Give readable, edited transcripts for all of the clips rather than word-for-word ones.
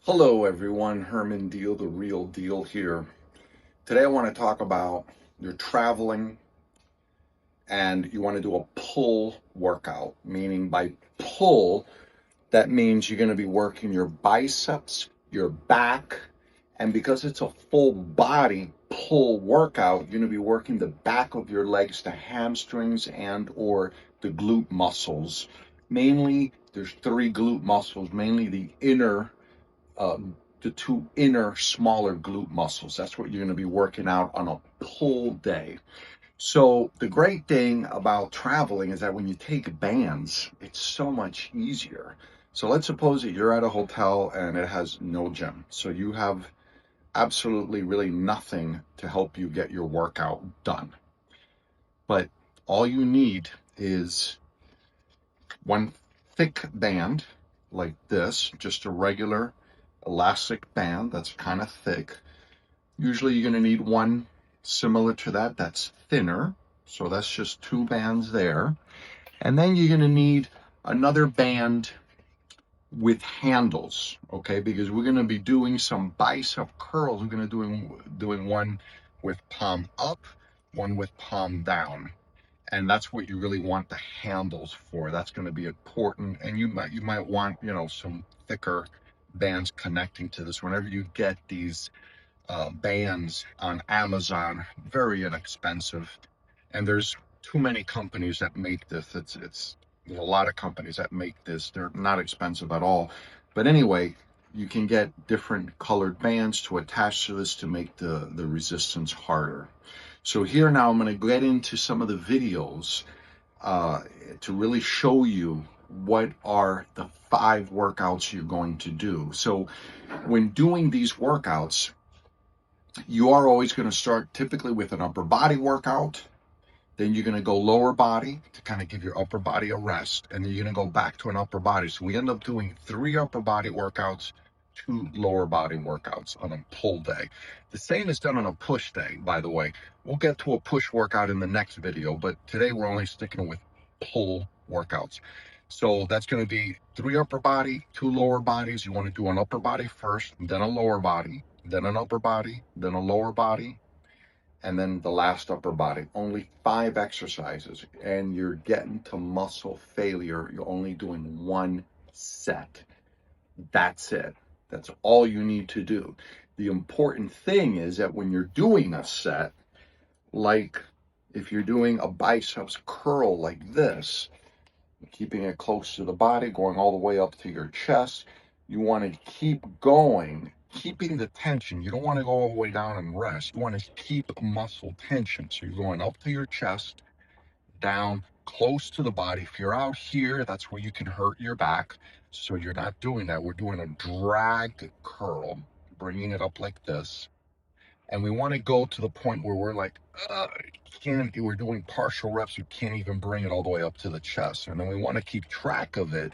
Hello everyone, Herman Deal, the real deal here. Today I want to talk about you're traveling and you want to do a pull workout, meaning by pull, that means you're going to be working your biceps, your back, and because it's a full body pull workout, you're going to be working the back of your legs, the hamstrings and or the glute muscles. Mainly, there's three glute muscles, mainly the two inner smaller glute muscles. That's what you're going to be working out on a pull day. So the great thing about traveling is that when you take bands, it's so much easier. So let's suppose that you're at a hotel and it has no gym. So you have absolutely really nothing to help you get your workout done. But all you need is one thick band like this, just a regular elastic band that's kind of thick. Usually you're going to need one similar to that that's thinner. So that's just two bands there. And then you're going to need another band with handles, okay? Because we're going to be doing some bicep curls. We're going to doing one with palm up, one with palm down. And that's what you really want the handles for. That's going to be important. And you might want, some thicker bands connecting to this. Whenever you get these bands on Amazon, very inexpensive, and there's too many companies that make this. There's a lot of companies that make this. They're not expensive at all. But anyway, you can get different colored bands to attach to this to make the resistance harder. So here now I'm going to get into some of the videos to really show you what are the 5 workouts you're going to do. So when doing these workouts, you are always going to start typically with an upper body workout. Then you're going to go lower body to kind of give your upper body a rest. And then you're going to go back to an upper body. So we end up doing 3 upper body workouts, 2 lower body workouts on a pull day. The same is done on a push day, by the way. We'll get to a push workout in the next video, but today we're only sticking with pull workouts. So that's going to be 3 upper body, 2 lower bodies. You want to do an upper body first, then a lower body, then an upper body, then a lower body, and then the last upper body. Only 5 exercises, and you're getting to muscle failure. You're only doing 1 set. That's it. That's all you need to do. The important thing is that when you're doing a set, like if you're doing a biceps curl like this, keeping it close to the body, going all the way up to your chest, you want to keep going, keeping the tension. You don't want to go all the way down and rest. You want to keep muscle tension. So you're going up to your chest, down close to the body. If you're out here, that's where you can hurt your back. So you're not doing that. We're doing a drag curl, bringing it up like this. And we want to go to the point where we're like, we're doing partial reps. You can't even bring it all the way up to the chest. And then we want to keep track of it.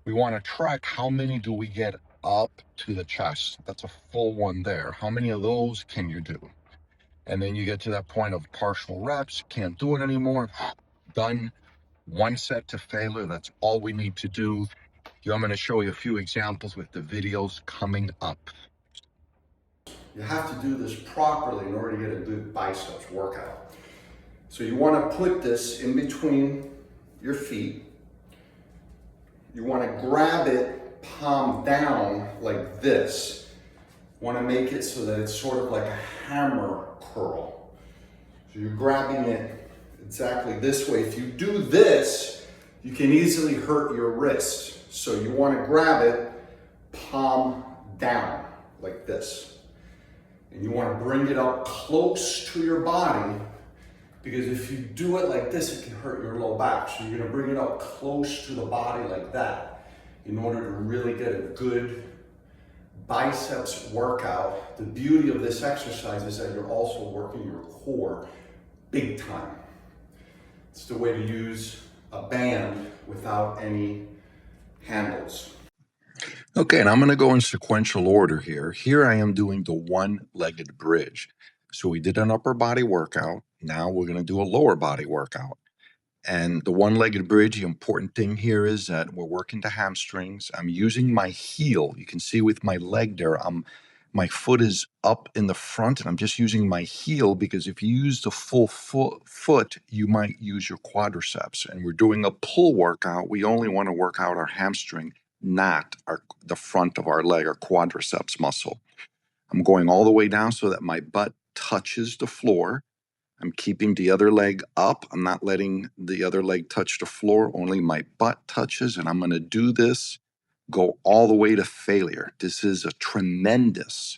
We want to track how many do we get up to the chest. That's a full one there. How many of those can you do? And then you get to that point of partial reps, can't do it anymore. Done. 1 set to failure. That's all we need to do. I'm going to show you a few examples with the videos coming up. You have to do this properly in order to get a good biceps workout. So you want to put this in between your feet. You want to grab it palm down like this. You want to make it so that it's sort of like a hammer curl. So you're grabbing it exactly this way. If you do this, you can easily hurt your wrist. So you want to grab it palm down like this. And you want to bring it up close to your body, because if you do it like this, it can hurt your low back. So you're going to bring it up close to the body like that in order to really get a good biceps workout. The beauty of this exercise is that you're also working your core big time. It's the way to use a band without any handles. Okay, and I'm going to go in sequential order here. Here I am doing the one-legged bridge. So we did an upper body workout. Now we're going to do a lower body workout. And the one-legged bridge, the important thing here is that we're working the hamstrings. I'm using my heel. You can see with my leg there, my foot is up in the front, and I'm just using my heel because if you use the full foot, you might use your quadriceps. And we're doing a pull workout. We only want to work out our hamstring, not the front of our leg, our quadriceps muscle. I'm going all the way down so that my butt touches the floor. I'm keeping the other leg up. I'm not letting the other leg touch the floor. Only my butt touches. And I'm going to do this, go all the way to failure. This is a tremendous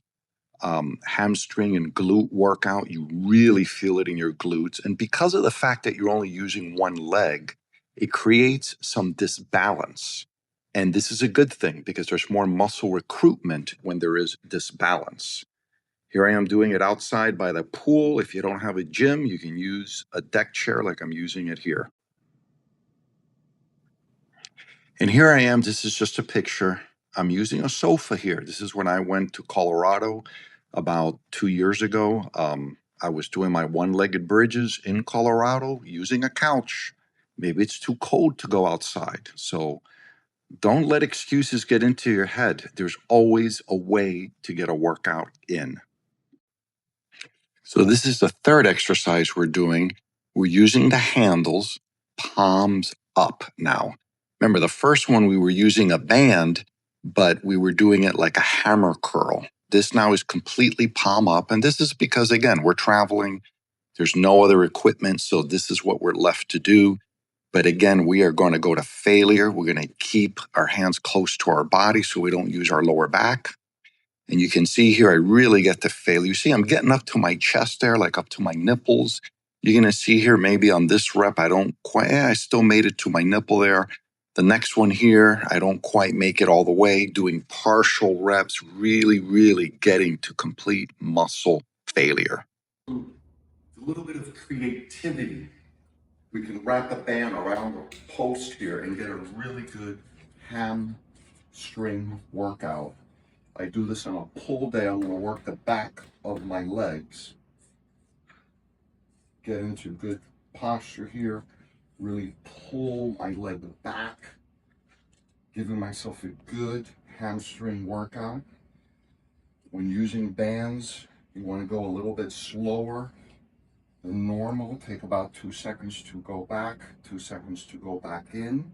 hamstring and glute workout. You really feel it in your glutes. And because of the fact that you're only using one leg, it creates some disbalance. And this is a good thing because there's more muscle recruitment when there is disbalance. Here I am doing it outside by the pool. If you don't have a gym, you can use a deck chair like I'm using it here. And here I am. This is just a picture. I'm using a sofa here. This is when I went to Colorado about 2 years ago. I was doing my one-legged bridges in Colorado using a couch. Maybe it's too cold to go outside. So don't let excuses get into your head. There's always a way to get a workout in. So this is the third exercise we're doing. We're using the handles, palms up now. Remember, the first one we were using a band, but we were doing it like a hammer curl. This now is completely palm up. And this is because, again, we're traveling. There's no other equipment. So this is what we're left to do. But again, we are going to go to failure. We're going to keep our hands close to our body so we don't use our lower back. And you can see here, I really get to fail. You see, I'm getting up to my chest there, like up to my nipples. You're going to see here, maybe on this rep, I still made it to my nipple there. The next one here, I don't quite make it all the way, doing partial reps, really, really getting to complete muscle failure. A little bit of creativity. We can wrap a band around the post here and get a really good hamstring workout. I do this on a pull day. I'm going to work the back of my legs. Get into good posture here. Really pull my leg back. Giving myself a good hamstring workout. When using bands, you want to go a little bit slower than normal. Take about 2 seconds to go back, 2 seconds to go back in.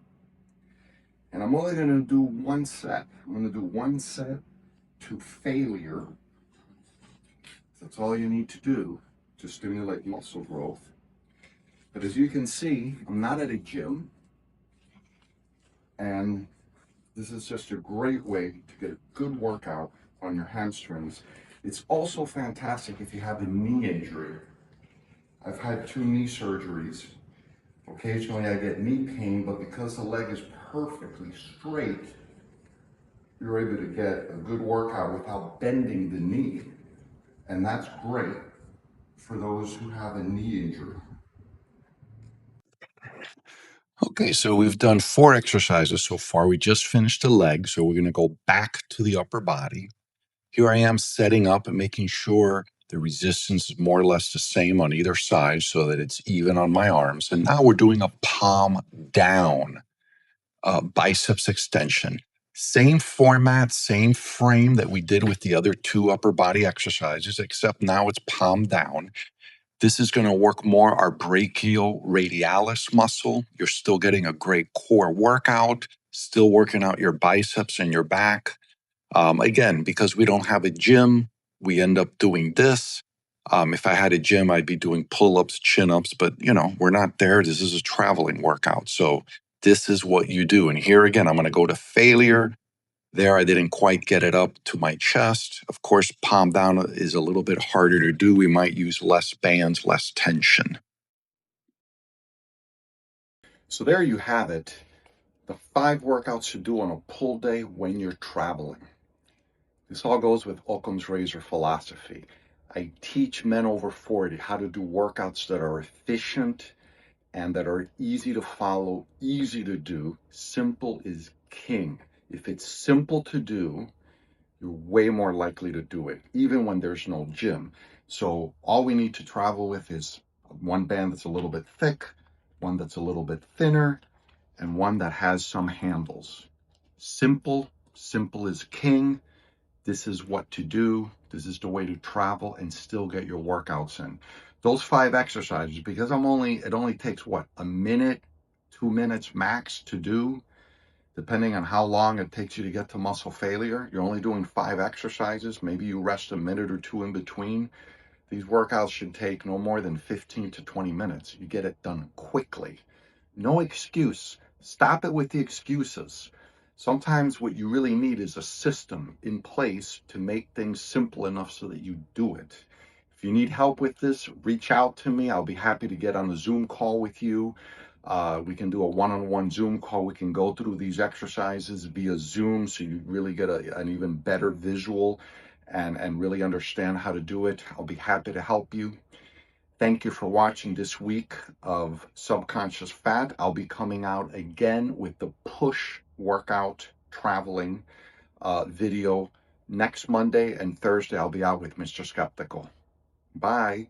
And I'm only going to do one set. I'm going to do one set to failure. That's all you need to do to stimulate muscle growth. But as you can see, I'm not at a gym. And this is just a great way to get a good workout on your hamstrings. It's also fantastic if you have a knee injury. I've had 2 knee surgeries. Occasionally I get knee pain, but because the leg is perfectly straight, you're able to get a good workout without bending the knee. And that's great for those who have a knee injury. Okay, so we've done 4 exercises so far. We just finished the leg, so we're going to go back to the upper body. Here I am setting up and making sure the resistance is more or less the same on either side so that it's even on my arms. And now we're doing a palm down biceps extension. Same format, same frame that we did with the other 2 upper body exercises, except now it's palm down. This is going to work more our brachial radialis muscle. You're still getting a great core workout, still working out your biceps and your back. Again, because we don't have a gym, we end up doing this. If I had a gym, I'd be doing pull-ups, chin-ups, but we're not there. This is a traveling workout. So this is what you do. And here again, I'm going to go to failure. There, I didn't quite get it up to my chest. Of course, palm down is a little bit harder to do. We might use less bands, less tension. So there you have it. The 5 workouts to do on a pull day when you're traveling. This all goes with Occam's razor philosophy. I teach men over 40 how to do workouts that are efficient and that are easy to follow, easy to do. Simple is king. If it's simple to do, you're way more likely to do it, even when there's no gym. So all we need to travel with is one band that's a little bit thick, one that's a little bit thinner, and one that has some handles. Simple, simple is king. This is what to do. This is the way to travel and still get your workouts in. Those 5 exercises, because it only takes what, a minute, 2 minutes max to do, depending on how long it takes you to get to muscle failure. You're only doing 5 exercises. Maybe you rest a minute or two in between. These workouts should take no more than 15 to 20 minutes. You get it done quickly. No excuse. Stop it with the excuses. Sometimes what you really need is a system in place to make things simple enough so that you do it. If you need help with this, reach out to me. I'll be happy to get on a Zoom call with you. We can do a one-on-one Zoom call. We can go through these exercises via Zoom so you really get an even better visual and really understand how to do it. I'll be happy to help you. Thank you for watching this week of Subconscious Fat. I'll be coming out again with the push workout traveling video next Monday, and Thursday I'll be out with Mr. Skeptical. Bye.